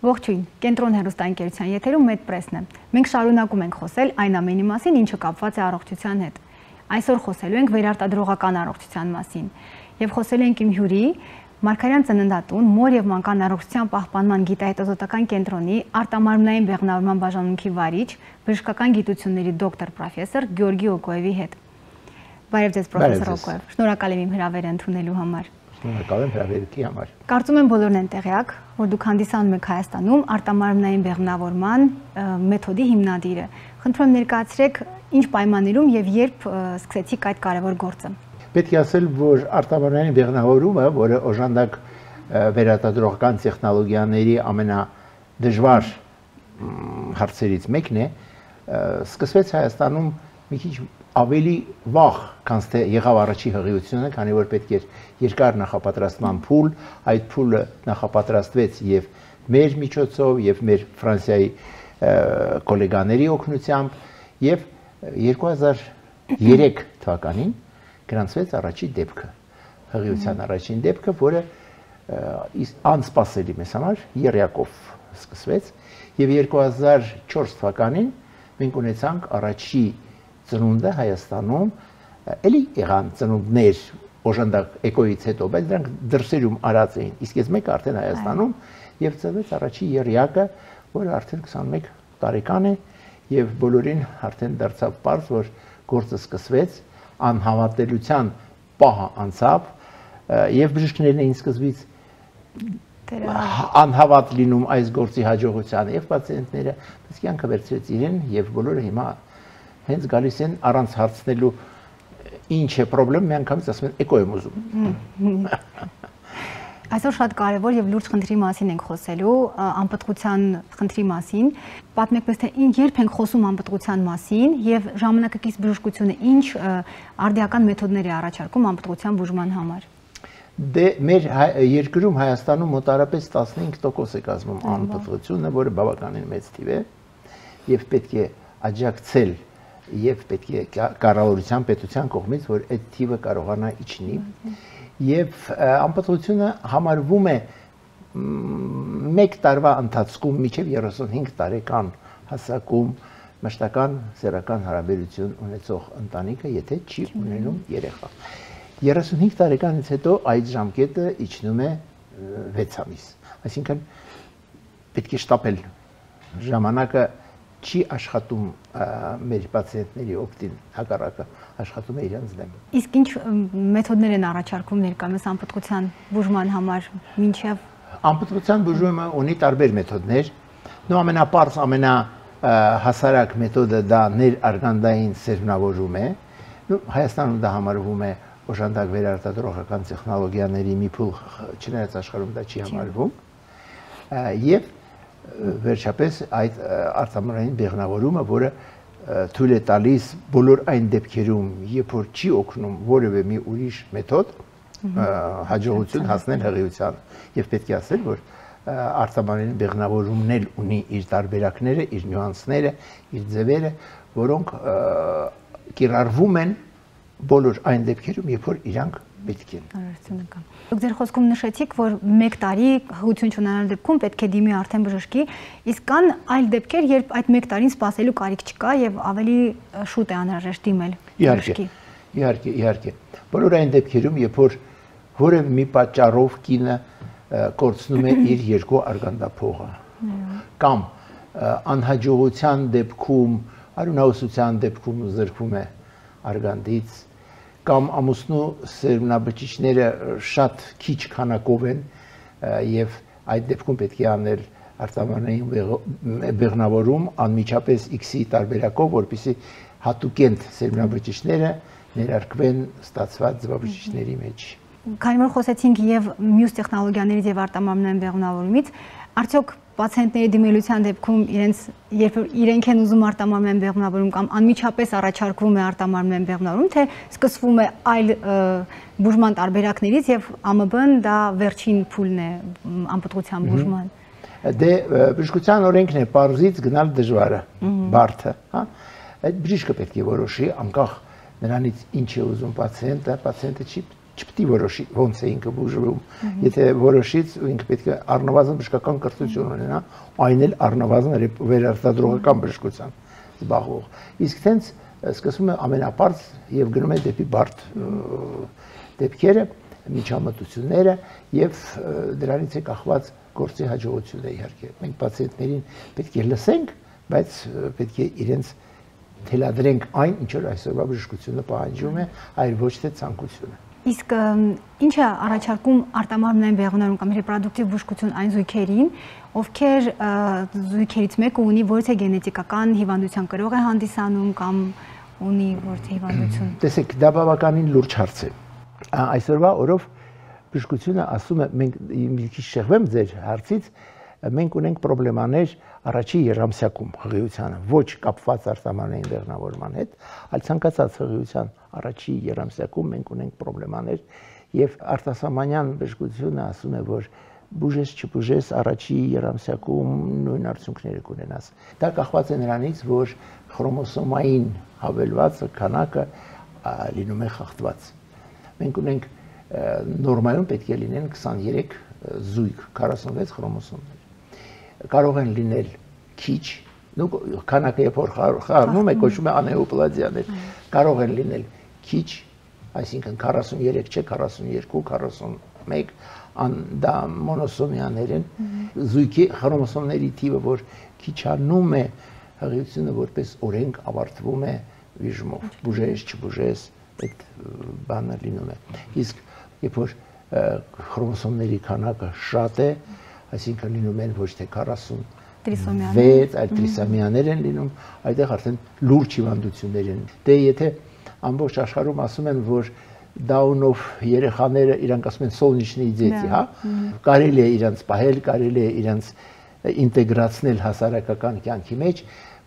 Ողջույն, Կենտրոն հեռուստաընկերության եթերում Medpress-ն է։ Մենք շարունակում ենք խոսել այն ամենի մասին, ինչը կապված է առողջության հետ։ Այսօր խոսելու ենք վերարտադրողական առողջության մասին եւ խոսելու ենք իմ հյուրի Մարգարյան ծննդատուն մոր եւ մանկան առողջության պահպանման գիտահետազոտական կենտրոնի արտամարմնային բեղմնավորման բաժանմունքի վարիչ, բժշկական գիտությունների դոկտոր պրոֆեսոր Գյորգի Օկոևի հետ։ Բարև ձեզ պրոֆեսոր Օկոև։ Շնորհակալ եմ իմ հրավերը ընդունելու համար։ Շնորհակալ եմ հրավերքի համար։ Կարծում եմ բոլորն են տեղյակ, որ դուք հանդիսանում եք Հայաստանում արտամարմնային բեղմնավորման մեթոդի հիմնադիրը։ Խնդրում եմ ներկայացրեք ինչ պայմաններում եւ երբ սկսեցիք այդ կարևոր գործը։ Պետք է ասել, որ արտամարմնային բեղմնավորումը, որը օժանդակ վերարտադրողական տեխնոլոգիաների ամենադժվար հարցերից մեկն է, սկսվեց Հայաստանում մի քիչ ավելի վաղ, քան թե եղավ առաջի հղիությունը, քանի որ պետք էր երկար նախապատրաստման փուլ, այդ փուլը նախապատրաստվեց եւ մեր միջոցով եւ մեր Ֆրանսիայի գոլեգաների օգնությամբ եւ 2003 թվականին գրանցվեց առաջին դեպքը, հղիության առաջին դեպքը, որը անսպասելի մեզ համար եռյակով սկսվեց եւ 2004 թվականին մենք ունեցանք առաջի ծնունդը Հայաստանում, էլի եղան ծնունդներ օժանդակ էկոյից հետո, բայց դրանք դրսերում արած էին, իսկ ես մեկը արդեն Հայաստանում եւ ծնվեց առաջի եռյակը, որը արդեն 21 տարեկան է եւ բոլորին արդեն դարձավ պարզ, որ գործը սկսվեց, անհավատելիության պահը անցավ եւ բժիշկներն էին սկզբից անհավատ լինում այս գործի հաջողությանը եւ պացիենտները, բայց կյանքը վերցրեց իրեն եւ բոլորը հիմա հենց գալիս են առանց հարցնելու ինչ է խնդրեմ, միանգամից ասում են էկո եմ ուզում։ Այսօր շատ կարևոր եւ լուրջ խնդրի մասին ենք խոսելու, անպտղության խնդրի մասին։ Պատմեք մեզ, թե երբ ենք խոսում անպտղության մասին եւ ժամանակակից բժշկությունը ինչ արդիական մեթոդներ է առաջարկում անպտղության բուժման համար։ Դե մեր երկրում Հայաստանում մոտարապես 15% է կազմում անպտղությունը, որը բավականին մեծ թիվ է եւ պետք է աջակցել եւ պետք է կառավարության պետության կողմից, որ այդ թիվը կարողանա իջնի եւ անպտղությունը համարվում է մեկ տարվա ընթացքում մինչեւ 35 տարեկան հասակում մշտական սեռական հարաբերություն ունեցող ընտանիքը, եթե չի ունենում երեխա։ 35 տարեկանից հետո այդ ժամկետը իջնում է 6 ամիս։ Այսինքն պետք է շտապել ժամանակը չի աշխատում մեր պացիենտների օգտին, հակառակը աշխատում է իրենց դեմ։ Իսկ ինչ մեթոդներ են առաջարկում ներկայումս անպտղության բուժման համար, մինչև անպտղության բուժումը ունի տարբեր մեթոդներ։ Նո ամենապարզ, ամենահասարակ մեթոդը դա ներարգանդային սերմնավորում է։ Հայաստանում դա համարվում է օժանդակ վերարտադրողական տեխնոլոգիաների մի փուլ, չնայած աշխարհում դա չի համարվում։ Եվ վերջապես այդ արտամարմնային բեղմնավորումը, որը թույլ է տալիս բոլոր այն դեպքերում, երբ որ չի օգնում որևէ մի ուրիշ մեթոդ, հաջողություն հասնել հղիության։ Եվ պետք է ասել, որ արտամարմնային բեղմնավորումն էլ ունի իր տարբերակները, իր նյուանսները, իր ձևերը, որոնք կիրառվում են բոլոր այն դեպքերում, երբ որ իրանք պետք են։ Դուք ձեր խոսքում նշեցիք, որ 1 տարի հղիություն չունենալու դեպքում պետք է դիմի արդեն բժշկի, իսկ կան այլ դեպքեր, երբ այդ 1 տարին սպասելու կարիք չկա եւ ավելի շուտ է անհրաժեշտ դիմել բժշկի։ Իհարկե։ Բոլոր այն դեպքերում, երբ որ որևէ մի պատճառով կինը կորցնում է իր երկու արգանդափողը, կամ անհաջողության դեպքում, արյունահոսության դեպքում զրկվում է արգանդից, կամ ամուսնու սերմնաբջիջները շատ քիչ քանակով են եւ այդ դեպքում պետք է անել արտամարմնային բեղմնավորում անմիջապես X-ի տարբերակով, որպեսզի հատուկենտ սերմնաբջիջները ներարկվեն ստացված ձվաբջիջների մեջ։ Քանի որ խոսեցինք եւ մյուս տեխնոլոգիաներից եւ արտամարմնային բեղմնավորումից, արդյոք պացիենտների դիմելության դեպքում երբ իրենք են ուզում արտամարմնային բեղմնավորում կամ անմիջապես առաջարկվում է արտամարմնային բեղմնավորում, թե սկսվում է այլ բուժման տարբերակներից եւ ԱՄԲ-ն դա վերջին փուլն է անպտղության բուժման։ Դե բժշկության օրենքն է պարզից գնալ դժվարը, բարդը, հա։ Այդ բժիշկը պետք է որոշի անկախ նրանից ինչ է ուզում պացիենտը չպետք է որոշի ոնց է ինքը բուժվում։ Եթե որոշից ինքը պետք է առնվազն բժշկական կրթություն ունենա, այն էլ առնվազն վերարտադրողական բժշկության զբաղվող։ Իսկ տենց սկսում է ամենապարզ եւ գնում է դեպի բարդ դեպքերը, միջամտությունները եւ դրանից է կախված գործի հաջողությունը իհարկե։ Մենք պացիենտներին պետք է լսենք, բայց պետք է իրենց թելադրենք այն, ինչ որ այսօրվա բժշկությունը պահանջում է, այլ ոչ թե ցանկությունը։ Իսկ ինչ է առաջարկում արտամարմնային բեղմնարում կամ ռեպրոդուկտիվ բուժկություն այն զույգերին, ովքեր զույգերից մեկը ունի ոչ թե գենետիկական հիվանդության կրող է հանդիսանում կամ ունի ոչ թե հիվանդություն։ Տեսեք, դա բավականին լուրջ հարց է։ Այսօրվա օրով բժշկությունը ասում է, մենք մի քիչ շեղվեմ ձեր հարցից, մենք ունենք խնդիրներ առաջի երամսյակում հղիությանը, ոչ կապված արտամարմնային բեղմնավորման հետ, այլ ցանկացած հղիության առաջի երամսյակում մենք ունենք խնդիրներ եւ արտասահմանյան բժշկությունը ասում է, որ բուժես չբուժես առաջի երամսյակում նույն արդյունքները կունենաս։ Դա կախված է նրանից, որ խրոմոսոմային հավելվածը քանակը լինում է խախտված։ Մենք ունենք նորմալում պետք է լինեն 23 զույգ 46 խրոմոսոմներ։ Կարող են լինել քիչ, քանակը երբ որ խառնում է, կոչվում է անեոպլազիաներ, կարող են լինել քիչ, այսինքն 43 չէ, 42, 41, դա մոնոսոմիաներ են, զույգի խրոմոսոմների թիվը, որ քիչանում է, հղիությունը որպես օրենք ավարտվում է վիժումով, բուժես, չբուժես, այդ բանը լինում է։ Իսկ երբ որ խրոմոսոմների քանակը շատ է, այսինքն լինում են ոչ թե 46, այլ տրիսոմիաներ են լինում, այդտեղ արդեն լուրջ հիվանդություններ են։ Դե եթե ամբողջ աշխարհում ասում են, որ Down-ով երեխաները իրանք ասում են солнечные дети, հա, կարելի է իրանց պահել, կարելի է իրանց ինտեգրացնել հասարակական կյանքի մեջ,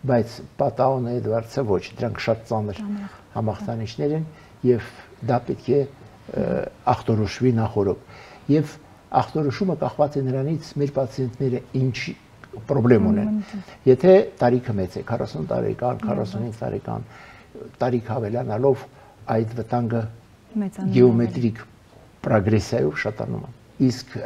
բայց Պատաուն Էդվարդսը ոչ, դրանք շատ ծանր համախտանիշներ են եւ դա պետք է ախտորոշվի նախորդ։ Եվ ախտորոշումը կախված է նրանից մեր պացիենտները ինչ խնդրեմ ունեն։ Եթե տարիքը մեծ է, 40 տարեկան, 45 տարեկան, տարիք հավելանալով այդ վտանգը գեոմետրիկ պրոգրեսիայով շատանում է։ Իսկ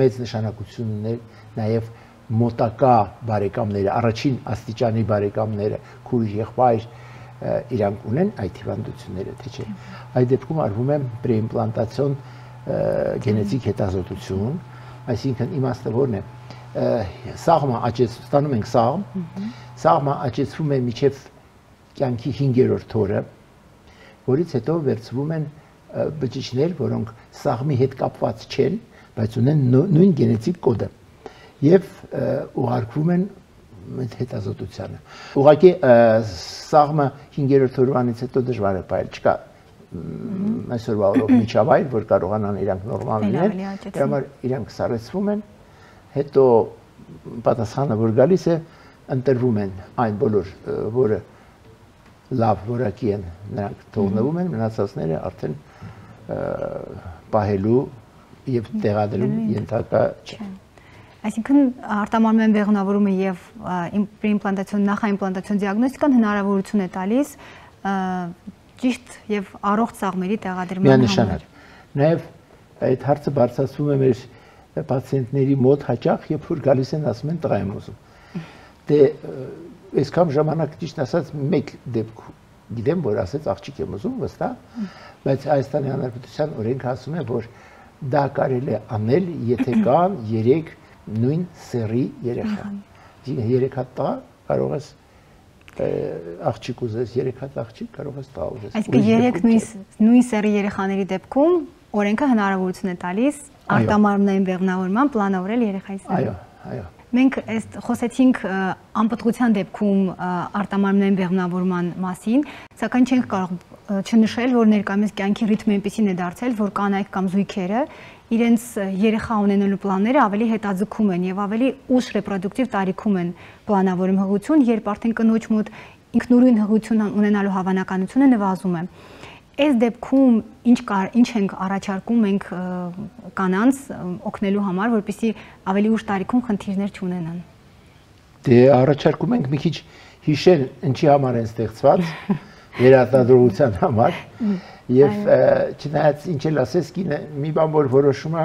մեծ նշանակություն ուներ նաև մոտակա բարեկամները, առաջին աստիճանի բարեկամները, քույր, եղբայր, իրանք ունեն այդ հիվանդությունները, թե չէ։ Այդ դեպքում արվում է պրեիմպլանտացիոն գենետիկ հետազոտություն, այսինքն իմաստը որն է, սաղմը ստանում ենք սաղմ, սաղմը աճեցվում է մինչև կյանքի 5-րդ օրը, որից հետո վերցվում են բջիջներ, որոնք սաղմի հետ կապված չեն, բայց ունեն նույն գենետիկ կոդը եւ ուղարկվում են հետազոտությանը։ Ուղղակի սաղմը 5-րդ օրվանից հետո դժվար է պահել, չկա այսօրվա օրով միջավայր, որ կարողանան իրանք նորմալ լինել, դրա համար իրանք սառեցվում են, հետո պատասխանը որ գալիս է, ընտրվում են այն բոլոր, որը լավ որակի են, նրանք թողնվում են, մնացածները արդեն պահելու եւ տեղադրելու ենթակա չեն։ Այսինքն արտամարմնային բեղմնավորումը եւ պրեիմպլանտացիոն նախաիմպլանտացիոն դիագնոստիկան հնարավորություն է տալիս ճիշտ եւ առողջ սաղմերի տեղադրման համար։ Միանշանակ։ Նաեւ այդ հարցը բարձրացվում է մեր պացիենտների մոտ հաճախ, երբ որ գալիս են ասում են տղա եմ ուզում։ Դե այսքան ժամանակ ճիշտ ասած մեկ դեպք գիտեմ, որ ասեց աղջիկ եմ ուզում վստահ, բայց Հայաստանի Հանրապետության օրենքը ասում է, որ դա կարելի է անել, եթե կան 3 նույն սերի երեխա։ 3 հատ տղա կարող ես աղջիկ ուզես, 3 հատ աղջիկ կարող ես տղա ուզես։ Այսինքն 3 նույն սերի երեխաների դեպքում օրենքը հնարավորություն է տալիս արտամարմնային բեղմնավորման պլանավորել երեխայի սերը։ Այո։ Մենք խոսեցինք անպտղության դեպքում արտամարմնային բեղմնավորման մասին, սակայն չենք կարող չնշել, որ ներկայումս կյանքի ռիթմը այնպեսին է դարձել, որ կանայք կամ զույգերը իրենց երեխա ունենալու պլանները ավելի հետաձգում են եւ ավելի ուշ ռեպրոդուկտիվ տարիքում են պլանավորում հղություն, երբ արդեն կնոջ մոտ ինքնուրույն հղություն ունենալու հավանականությունը նվազում է։ Այս դեպքում ինչ ենք առաջարկում մենք կանանց օգնելու համար, որպեսզի ավելի ուշ տարիքում խնդիրներ չունենան։ Դե առաջարկում ենք մի քիչ հիշել ինչի համար են ստեղծված, վերարտադրողության համար Եվ չնայած ինչ էլ ասես կինը մի բան որ որոշում է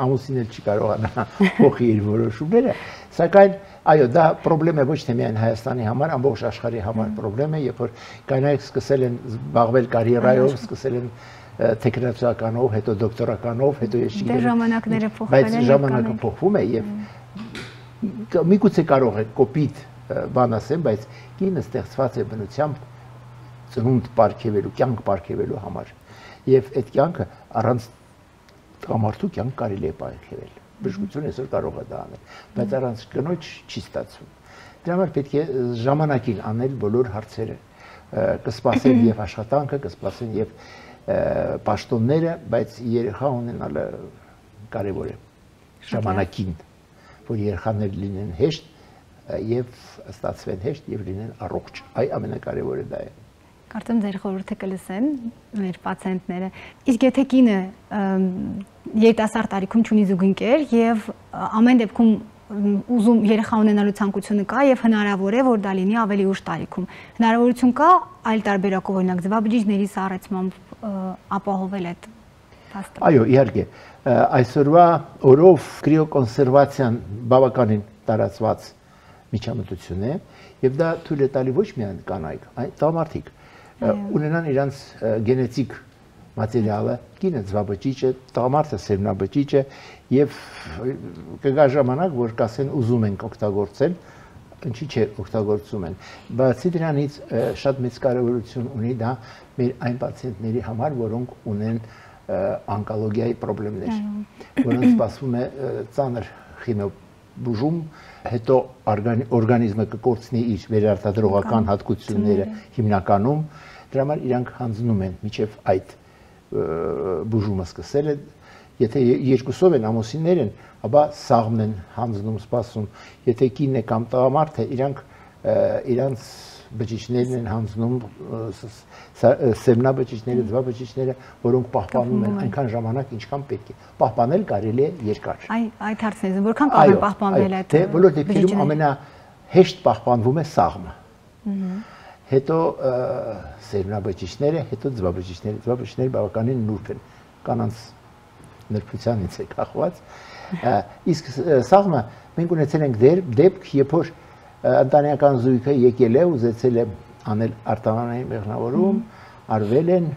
ամուսինը չի կարողանա փոխի իր որոշումները, սակայն այո, դա խնդրեմ է ոչ թե միայն Հայաստանի համար, ամբողջ աշխարհի համար խնդրեմ է, երբ որ կանայք սկսել են զբաղվել կարիերայով, սկսել են տեխնոլոգիականով, հետո դոկտորականով, հետո ես չգիտեմ, ժամանակները փոխվել են, բայց ժամանակը փոխվում է եւ միգուցե կարող է կոպիտ բան ասեմ, բայց կինը ստեղծված է բնությամբ ծնունդ պարգևելու, կյանք պարգևելու համար եւ այդ կյանքը առանց տղամարդու կյանք կարելի է պարգևել։ Բժշկությունը այսօր կարող է դա անել, բայց առանց կնոջ չի ստացվում։ Դրա համար պետք է ժամանակին անել բոլոր հարցերը, կսպասեն եւ աշխատանքը, կսպասեն եւ պաշտոնները, բայց երեխա ունենալը կարեւոր է ժամանակին, որ երեխաները լինեն հեշտ եւ ստացվեն հեշտ եւ լինեն առողջ։ Այ ամենակարևորը դա է։ Կարծեմ ձեր խորհուրդը կլսեն մեր պացիենտները։ Իսկ եթե կինը երիտասարդ տարիքում ունի զուգընկեր եւ ամեն դեպքում ուզում երեխա ունենալու ցանկությունը կա եւ հնարավոր է որ դա լինի ավելի ուշ տարիքում, հնարավորություն կա այլ տարբերակով, օրինակ ձվաբջիջների սառեցմամբ ապահովել այդ փաստը։ Այո, իհարկե, այսօրվա օրով կրիոկոնսերվացիան բավականին տարածված միջամտություն է եւ դա թույլ է տալի ոչ միայն կանայք, այլ տղամարդիկ ունենան իրանց գենետիկ մատերիալը, կինը ձվաբջիջ է, տղամարդը սերմնաբջիջ է եւ կգա ժամանակ, որ կասեն ուզում ենք օգտագործել, ինչի՞ չէ օգտագործում են։ Բացի դրանից շատ մեծ կարևորություն ունի դա մեր այն պացիենտների համար, որոնք ունեն օնկոլոգիայի խնդիրներ, որոնց սպասվում է ծանր խիմիաբուժում, հետո օրգանիզմը կկորցնի իր վերարտադրողական հատկությունները հիմնականում, դրա համար իրանք հանձնում են միջև այդ բուժումը սկսել է, եթե երկուսով են ամուսիններ են, ապա սաղմն են հանձնում, սպասում, եթե կինն է կամ տղամարդ է, իրանց բջիջներն են հանձնում, սերմնաբջիջները, ձվաբջիջները, որոնք պահպանում են այնքան ժամանակ, ինչքան պետք է։ Պահպանել կարելի է երկար։ Այդ հարցն է, որքան կարող է պահպանվել այդ։ Դե բոլոր դեպքերում ամենահեշտ պահպանվում է սաղմը։ Հետո սերմնաբջիջները, հետո ձվաբջիջները։ Ձվաբջիջները բավականին նուրբ են, կանանց նրբությանից է կախված։ Իսկ սաղմը մենք ունեցել ենք դեպք, երբ որ ընտանեկան զույգը եկել է, ուզեցել է անել արտանային մեղնավորում, արվել են,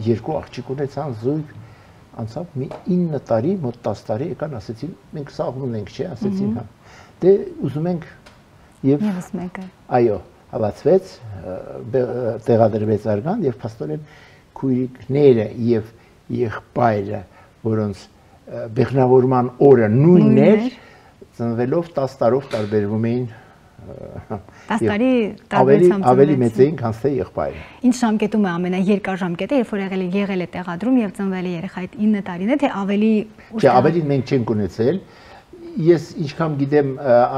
երկու աղջիկ ունեցան զույգ, անցավ մի 9 տարի, մոտ 10 տարի եկան, ասեցին, մենք սաղմ ունենք, չէ, ասեցին, հա։ Դե ուզում ենք եւ եւս մեկը։ Այո, հավացվեց, տեղադրվեց արգան եւ փաստորեն քույրիկները եւ եղբայրը, որոնց բեղնավորման օրը նույնն էր, ծնվելով 10 տարով տարբերվում էին 10 տարի տարբերությամբ ավելի մեծ էին, քան թե եղբայրը։ Ինչ ժամկետում է ամենաերկար ժամկետը, երբ որ եղել է տեղադրում եւ ծնվել է երեխա այդ 9 տարին է, թե ավելի Չէ, ավելին մենք չենք ունեցել։ Ես ինչքան գիտեմ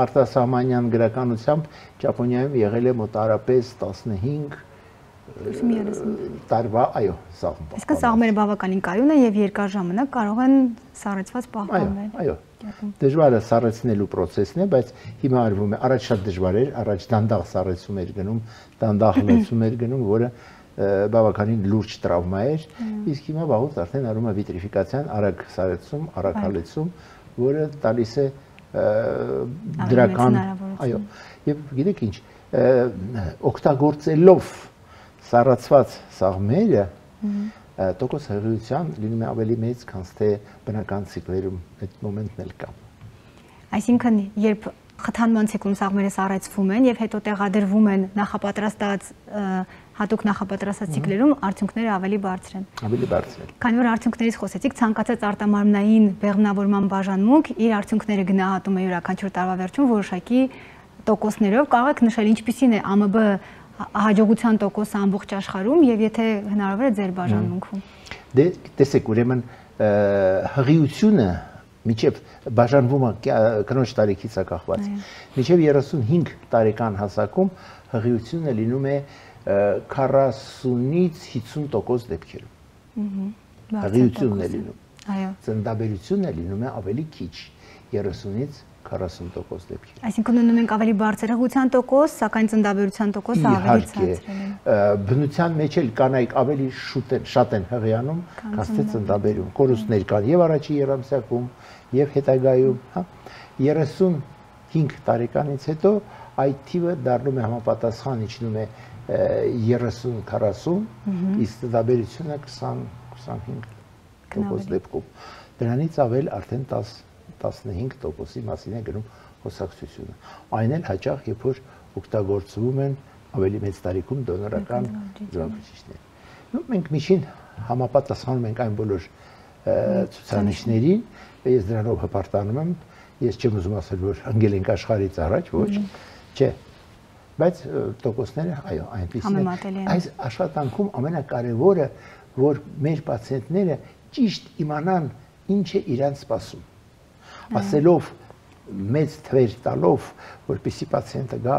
արտասահմանյան գրականությամբ Ճապոնիայում եղել է մոտարապես 15 տարվա, այո, սաղմ։ Իսկ սաղմերը բավականին կայուն են եւ երկար ժամանակ կարող են սառեցված պահպանվել։ Այո, դժվարը սառեցնելու process-ն է, բայց հիմա արվում է, առաջ շատ դժվար էր, առաջ դանդաղ սառեցում էր գնում, դանդաղ հնեցում էր գնում, որը բավականին լուրջ տրավմա էր, իսկ հիմա վաղուց արդեն արվում է վիտրիֆիկացիան, արագ սառեցում, արագ հալեցում, որը տալիս է դրական, այո, եւ գիտեք ինչ, օգտագործելով սառացված սաղմերը տոկոս հղիության լինում է ավելի մեծ, քան թե բնական ցիկլերում այդ մոմենտն էլ կա։ Այսինքն, երբ խթանման ցիկլում սաղմերը սառեցվում են եւ հետո տեղադրվում են նախապատրաստած հատուկ նախապատրաստած ցիկլերում, արդյունքները ավելի բարձր են։ Ավելի բարձր են։ Քանի որ արդյունքներից խոսեցիք, ցանկացած արտամարմնային բեղմնավորման բաժանմունք իր արդյունքները գնահատում է յուրաքանչյուր տարվա վերջում որոշակի տոկոսներով, կարող եք նշել ինչպիսին է ԱՄԲ հաջողության տոկոսը ամբողջ աշխարհում եւ եթե հնարավոր է ձեր բաժանմունքում։ Դե տեսեք, ուրեմն հղիությունը միջև բաժանվում է կնոջ տարիքից է կախված։ Միջև 35 տարեկան հասակում հղիությունը լինում է 40-ից 50% դեպքերում։ Հղիությունն է լինում։ Այո։ Ծննդաբերությունը լինում է ավելի քիչ, 30-ից 40% դեպքեր։ Այսինքն ունում ենք ավելի բարձր հղիության տոկոս, սակայն ծննդաբերության տոկոսը ավելի ցածր է։ Բնության մեջ էլ կանայք ավելի շատ են հղիանում, քան թե ծննդաբերում։ Կորուստներ կան եւ առաջի երամսյակում, եւ հետագայում, հա 35 տարեկանից հետո այդ թիվը դառնում է համապատասխան իջնում է 30-40, իսկ ծննդաբերությունը 20-25% դեպքում։ Դրանից ավել արդեն 10-15%-ի մասին է գրում խոսակցությունը։ Այն էլ հաճախ երբ որ օգտագործվում են ավելի մեծ տարիքում դոնորական ձևաբջիջներ։ Մենք միջին համապատասխանում ենք այն բոլոր ցուցանիշներին, ես դրանով հպարտանում եմ, ես չեմ ուզում ասել, որ ընկել ենք աշխարհից առաջ, ոչ, չէ։ Բայց տոկոսները, այո, այնպեսին են։ Այս աշխատանքում ամենակարևորը, որ մեր պացիենտները ճիշտ իմանան ինչ է իրանց սպասում։ Ասելով մեծ թվեր տալով, որպեսզի պացիենտը գա,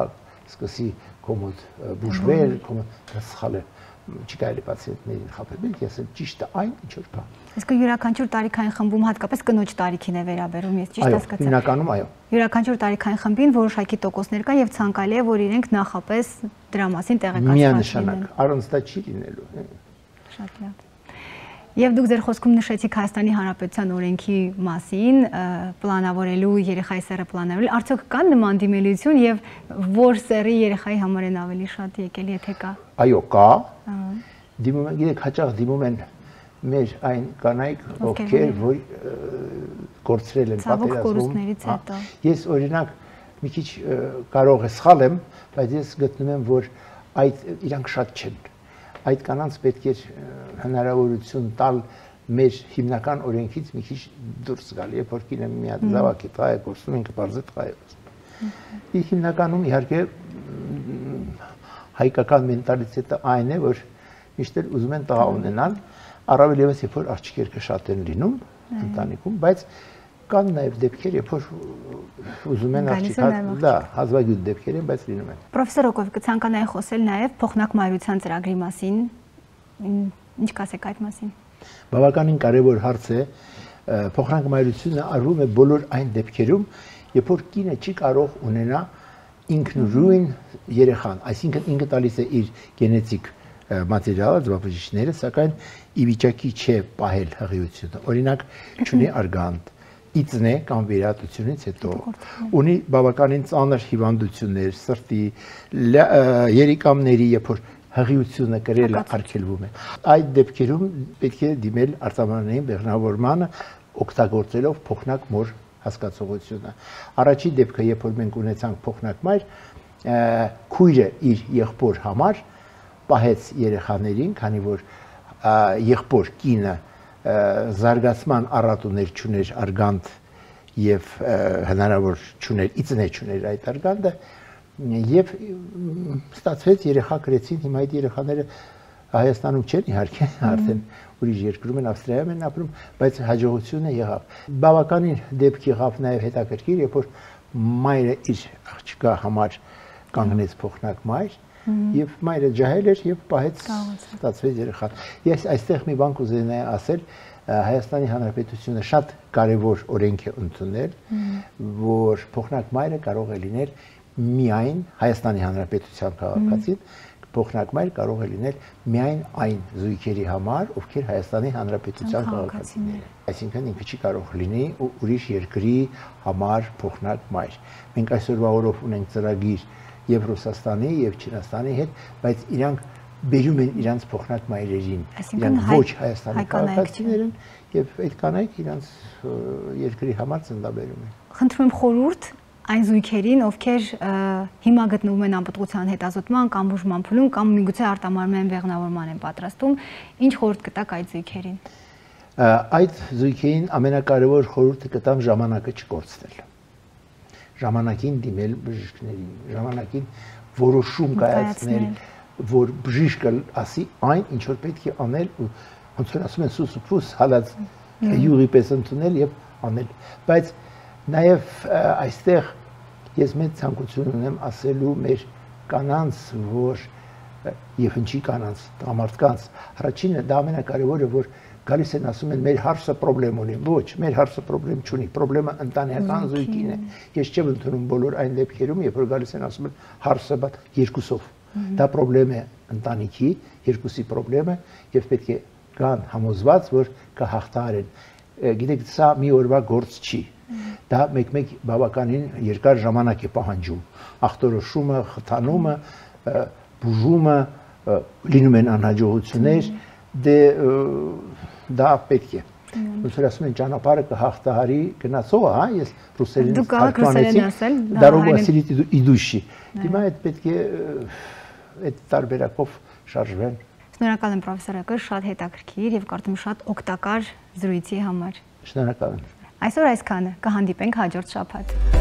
սկսի կոմոդ բուժվել, կոմոդ սխալ է, չի կարելի պացիենտներին խաբել, ես եմ ճիշտը այն, ինչ որ կա։ Իսկ յուրաքանչյուր տարիքային խմբում հատկապես կնոջ տարիքին է վերաբերում, ես ճիշտ հասկացա։ Այո, հիմնականում այո։ Յուրաքանչյուր տարիքային խմբին որոշակի տոկոսներ կան եւ ցանկալի է, որ իրենք նախապես դրա մասին տեղեկացված լինեն։ Միանշանակ, առանց դա չի լինելու։ Շատ լավ։ Եվ դուք ձեր խոսքում նշեցիք Հայաստանի Հանրապետության օրենքի մասին, պլանավորելու երեխայի սեռը պլանավորել, արդյոք կան նման դիմելիություն եւ որ սեռի երեխայի համար են ավելի շատ եկել, եթե կա։ Այո, կա։ Դիմում են, գիտեք, հաճախ դիմում են մեր այն կանայք, ովքեր որ կորցրել են պատերազմում։ Ես օրինակ մի քիչ կարող է սխալ եմ, բայց ես գտնում եմ, որ այդ իրանք շատ չեն։ Այդ կանանց պետք է հնարավորություն տալ մեր հիմնական օրենքից մի քիչ դուրս գալ, երբ որ կինը մի հատ զավակի տղա է կորցնում, ինքը բարձր տղա է։ Իսկ հիմնականում իհարկե հայկական մենտալիտետը այն է, որ միշտ էլ ուզում են տղա ունենալ, առավել եւս երբ որ աղջիկերը շատ են լինում ընտանիքում, բայց կան նաև դեպքեր, երբ որ ուզում են աղջիկ, դա հազվագյուտ դեպքեր են, բայց լինում են։ Պրոֆեսոր Օկով, կցանկանայի խոսել նաև փոխնակ մայրության ծրագրի մասին։ Ինչ կասեք այդ մասին։ Բավականին կարևոր հարց է։ Փոխնակ մայրությունը արվում է բոլոր այն դեպքերում, երբ որ կինը չի կարող ունենա ինքնուրույն երեխան, այսինքն ինքը տալիս է իր գենետիկ մատերիալը, ձևաբջիջները, սակայն ի վիճակի չէ պահել հղիությունը։ Օրինակ, չունի արգանդ, իծն է կամ վերատությունից հետո ունի բավականին ծանր հիվանդություններ, սրտի, երիկամների, երբ որ հղիությունը կրելը արգելվում է։ Այդ դեպքերում պետք է դիմել արտաբանային բեղմնավորմանը, օգտագործելով փոխնակ մոր հասկացողությունը։ Առաջի դեպքը, երբ որ մենք ունեցանք փոխնակ մայր, քույրը իր եղբոր համար պահեց երեխաներին, քանի որ եղբոր կինը զարգացման առատուներ չուներ արգանդ եւ հնարավոր չուներ, իծներ չուներ այդ արգանդը եւ ստացվեց երեխա կրեցին, հիմա այդ երեխաները Հայաստանում չեն իհարկե, արդեն ուրիշ երկրում են, Ավստրիայում են ապրում, բայց հաջողությունը եղավ։ Բավականին դեպք եղավ նաեւ հետաքրքիր, երբ որ մայրը իր աղջկա համար կանգնեց փոխնակ մայր եւ մայրը ջահել էր եւ պահեց ստացվեց երեխան։ Ես այստեղ մի բան կուզենայի ասել, Հայաստանի Հանրապետությունը շատ կարևոր օրենք է ընդունել, որ փոխնակ մայրը կարող է լինել միայն Հայաստանի Հանրապետության քաղաքացին, փոխնակ մայր կարող է լինել միայն այն զույգերի համար, ովքեր Հայաստանի Հանրապետության քաղաքացիներ են։ Այսինքն ինքը չի կարող լինի ուրիշ երկրի համար փոխնակ մայր։ Մենք այսօրվա օրով ունենք ծրագիր եւ Ռուսաստանի եւ Չինաստանի հետ, բայց իրանք բերում են իրանց փոխնակ մայրերին, իրանք ոչ Հայաստանի քաղաքացիներ են եւ այդ կանայք իրանց երկրի համար ծննդաբերում են։ Խնդրում եմ խորհուրդ այն զույգերին, ովքեր հիմա գտնվում են անպտղության հետազոտման կամ բուժման փուլում կամ միգուցե արտամարմեն բեղմնավորման են պատրաստում, ինչ խորհուրդ կտաք այդ զույգերին։ Այդ զույգերին ամենակարևոր խորհուրդը կտամ ժամանակը չկորցնել։ Ժամանակին դիմել բժիշկներին, ժամանակին որոշում կայացնել, որ բժիշկը ասի այն, ինչ որ պետք է անել, ոնց որ ասում են սուս ու փուս հալած յուղի պես ընդունել եւ անել։ Բայց նաեւ այստեղ ես մեծ ցանկություն ունեմ ասելու մեր կանանց, որ եւ ինչի կանանց, տղամարդկանց, առաջինը դա ամենակարևորը, որ գալիս են ասում են մեր հարցը խնդրեմ ունի, ոչ, մեր հարցը խնդրեմ չունի, խնդրեմը ընտանեկան զույգին է։ Ես չեմ ընդունում բոլոր այն դեպքերում, երբ որ գալիս են ասում են հարցը բաց երկուսով։ Դա խնդրեմ է ընտանիքի, երկուսի խնդրեմ է եւ պետք է կան համոզված, որ կհաղթահարեն։ Գիտեք, սա մի օրվա գործ չի։ Դա մեկ-մեկ բավականին երկար ժամանակ է պահանջում։ Ախտորոշումը, խթանումը, բուժումը, լինում են անհաջողություններ, դե դա պետք է։ Ոնց որ ասում են ճանապարհը կհաղթահարի գնացողը, հա, ես ռուսերեն ասել, դարոգա սիրիտ իդուշի։ Դիմա այդ պետք է այդ տարբերակով շարժվեն։ Շնորհակալ եմ պրոֆեսոր Ակր, շատ հետաքրքիր եւ կարծում շատ օգտակար զրույցի համար։ Շնորհակալ եմ։ Այսօր այսքանը, կհանդիպենք հաջորդ շաբաթ։